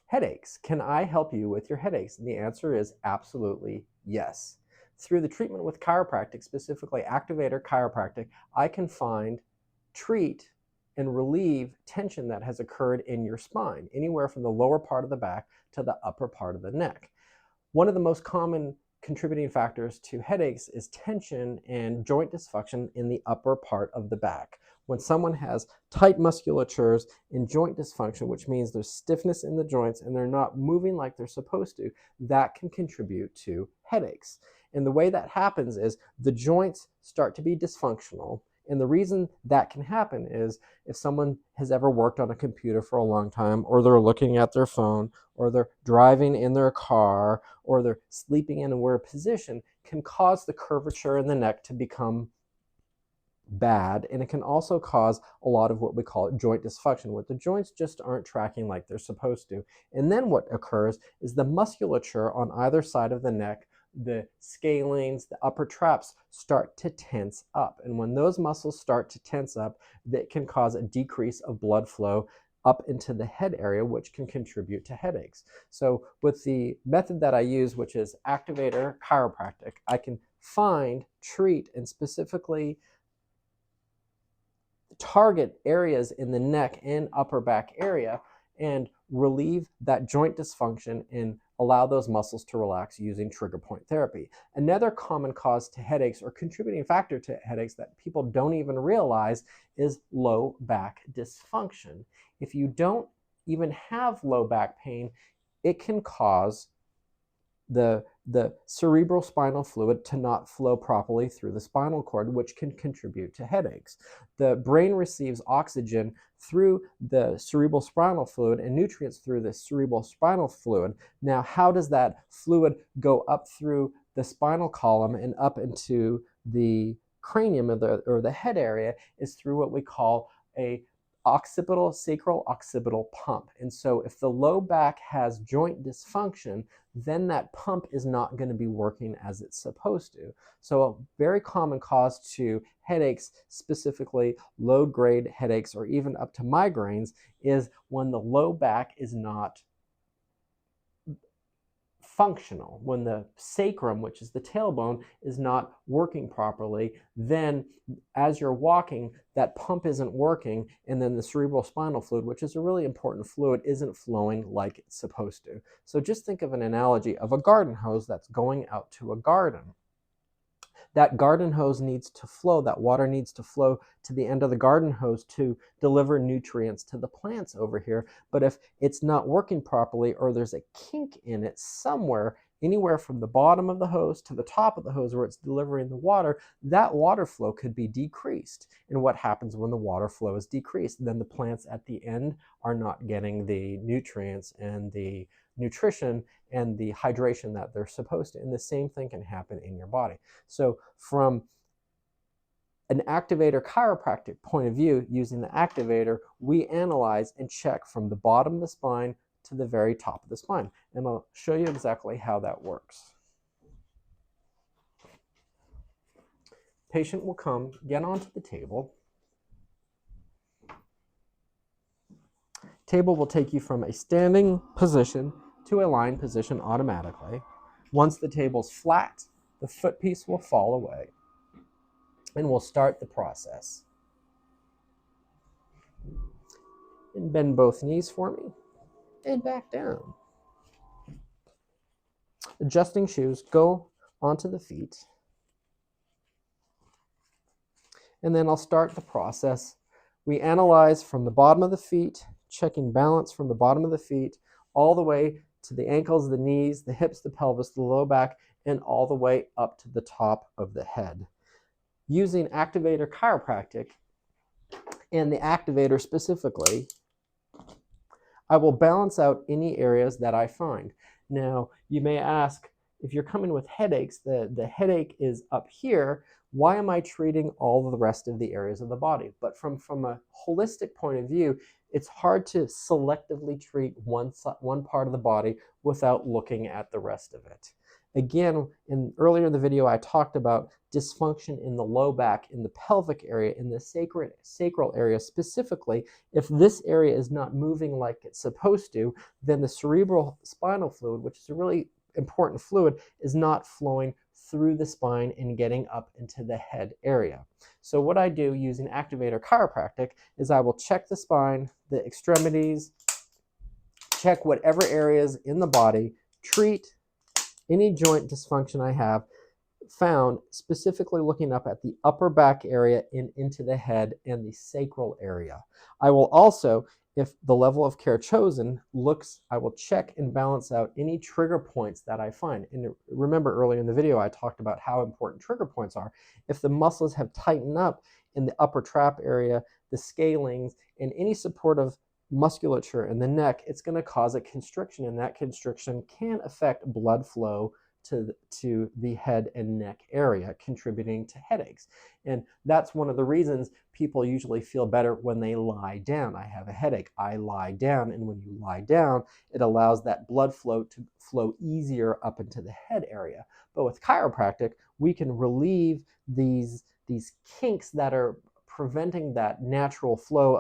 Headaches. Can I help you with your headaches? And the answer is absolutely yes. Through the treatment with chiropractic, specifically Activator Chiropractic, I can find, treat, and relieve tension that has occurred in your spine, anywhere from the lower part of the back to the upper part of the neck. One of the most common contributing factors to headaches is tension and joint dysfunction in the upper part of the back. When someone has tight musculatures and joint dysfunction, which means there's stiffness in the joints and they're not moving like they're supposed to, that can contribute to headaches. And the way that happens is the joints start to be dysfunctional. And the reason that can happen is if someone has ever worked on a computer for a long time, or they're looking at their phone, or they're driving in their car, or they're sleeping in a weird position, can cause the curvature in the neck to become bad, and it can also cause a lot of what we call joint dysfunction, where the joints just aren't tracking like they're supposed to. And then what occurs is the musculature on either side of the neck, the scalenes, the upper traps start to tense up. And when those muscles start to tense up, that can cause a decrease of blood flow up into the head area, which can contribute to headaches. So with the method that I use, which is Activator Chiropractic, I can find, treat, and specifically target areas in the neck and upper back area and relieve that joint dysfunction and allow those muscles to relax using trigger point therapy. Another common cause to headaches, or contributing factor to headaches that people don't even realize, is low back dysfunction. If you don't even have low back pain, it can cause the cerebrospinal fluid to not flow properly through the spinal cord, which can contribute to headaches. The brain receives oxygen through the cerebrospinal fluid and nutrients through the cerebrospinal fluid. Now, how does that fluid go up through the spinal column and up into the cranium or the head area? Is through what we call a occipital, sacral occipital pump. And so if the low back has joint dysfunction, then that pump is not going to be working as it's supposed to. So a very common cause to headaches, specifically low-grade headaches or even up to migraines, is when the low back is not functional. When the sacrum, which is the tailbone, is not working properly, then as you're walking, that pump isn't working, and then the cerebrospinal fluid, which is a really important fluid, isn't flowing like it's supposed to. So just think of an analogy of a garden hose that's going out to a garden. That garden hose needs to flow, that water needs to flow to the end of the garden hose to deliver nutrients to the plants over here. But if it's not working properly, or there's a kink in it somewhere, anywhere from the bottom of the hose to the top of the hose where it's delivering the water, that water flow could be decreased. And what happens when the water flow is decreased? Then the plants at the end are not getting the nutrients and the nutrition and the hydration that they're supposed to. And the same thing can happen in your body. So from an Activator Chiropractic point of view, using the activator, we analyze and check from the bottom of the spine to the very top of the spine. And I'll show you exactly how that works. Patient will come, get onto the table. Table will take you from a standing position to a lying position automatically. Once the table's flat, the foot piece will fall away, and we'll start the process. And bend both knees for me, and back down. Adjusting shoes, go onto the feet. And then I'll start the process. We analyze from the bottom of the feet, checking balance from the bottom of the feet, all the way to the ankles, the knees, the hips, the pelvis, the low back, and all the way up to the top of the head. Using Activator Chiropractic and the activator specifically, I will balance out any areas that I find. Now, you may ask, if you're coming with headaches, the headache is up here, why am I treating all of the rest of the areas of the body? But from a holistic point of view, it's hard to selectively treat one part of the body without looking at the rest of it. Again, earlier in the video, I talked about dysfunction in the low back, in the pelvic area, in the sacral area specifically. If this area is not moving like it's supposed to, then the cerebrospinal fluid, which is a really important fluid, is not flowing through the spine and getting up into the head area. So what I do using Activator Chiropractic is I will check the spine, the extremities, check whatever areas in the body, treat any joint dysfunction I have found, specifically looking up at the upper back area and into the head and the sacral area. I will also, if the level of care chosen looks, I will check and balance out any trigger points that I find. And remember earlier in the video, I talked about how important trigger points are. If the muscles have tightened up in the upper trap area, the scalings, and any supportive musculature in the neck, it's going to cause a constriction, and that constriction can affect blood flow to the head and neck area, contributing to headaches. And that's one of the reasons people usually feel better when they lie down. I have a headache, I lie down, and when you lie down, it allows that blood flow to flow easier up into the head area. But with chiropractic, we can relieve these kinks that are preventing that natural flow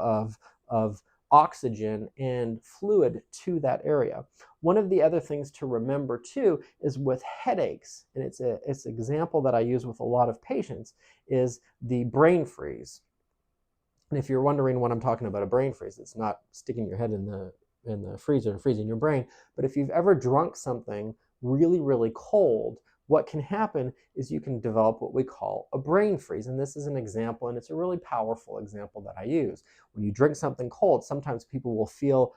of oxygen and fluid to that area. One of the other things to remember too is with headaches, and it's an example that I use with a lot of patients, is the brain freeze. And if you're wondering what I'm talking about, a brain freeze, it's not sticking your head in the freezer and freezing your brain. But if you've ever drunk something really, really cold, what can happen is you can develop what we call a brain freeze. And this is an example, and it's a really powerful example that I use. When you drink something cold, sometimes people will feel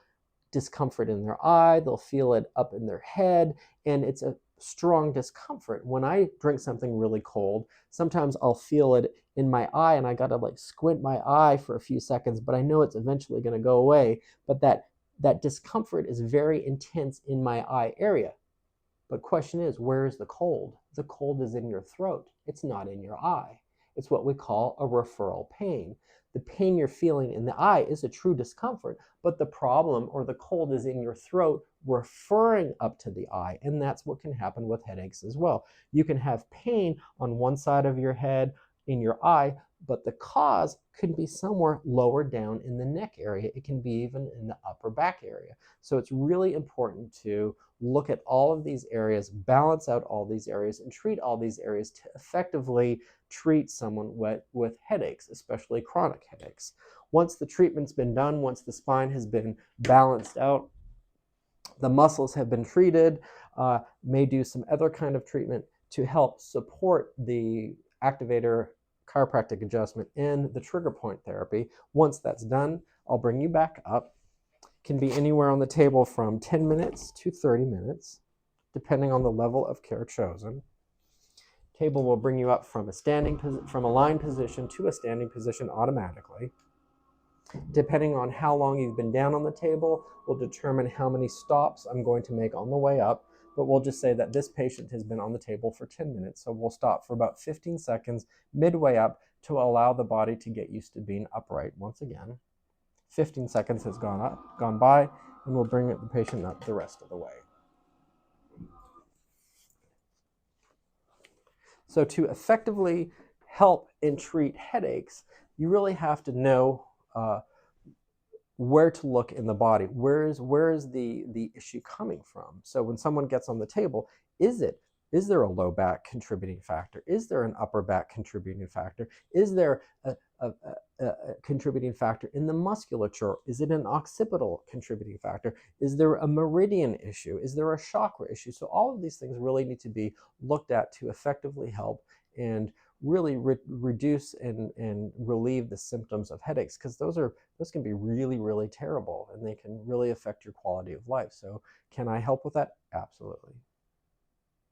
discomfort in their eye, they'll feel it up in their head, and it's a strong discomfort. When I drink something really cold, sometimes I'll feel it in my eye, and I gotta like squint my eye for a few seconds, but I know it's eventually gonna go away. But that discomfort is very intense in my eye area. But question is, where is the cold? The cold is in your throat. It's not in your eye. It's what we call a referral pain. The pain you're feeling in the eye is a true discomfort, but the problem or the cold is in your throat referring up to the eye, and that's what can happen with headaches as well. You can have pain on one side of your head in your eye, but the cause could be somewhere lower down in the neck area. It can be even in the upper back area. So it's really important to look at all of these areas, balance out all these areas, and treat all these areas to effectively treat someone with headaches, especially chronic headaches. Once the treatment's been done, once the spine has been balanced out, the muscles have been treated, may do some other kind of treatment to help support the activator chiropractic adjustment and the trigger point therapy. Once that's done, I'll bring you back up. Can be anywhere on the table from 10 minutes to 30 minutes, depending on the level of care chosen. Table will bring you up from a lying position to a standing position automatically. Depending on how long you've been down on the table will determine how many stops I'm going to make on the way up, but we'll just say that this patient has been on the table for 10 minutes, so we'll stop for about 15 seconds midway up to allow the body to get used to being upright once again. 15 seconds has gone by, and we'll bring the patient up the rest of the way. So to effectively help and treat headaches, you really have to know where to look in the body. Where is the issue coming from? So when someone gets on the table, is there a low back contributing factor? Is there an upper back contributing factor? Is there a contributing factor in the musculature? Is it an occipital contributing factor? Is there a meridian issue? Is there a chakra issue? So all of these things really need to be looked at to effectively help and really reduce and relieve the symptoms of headaches, because those can be really, really terrible, and they can really affect your quality of life. So can I help with that? Absolutely.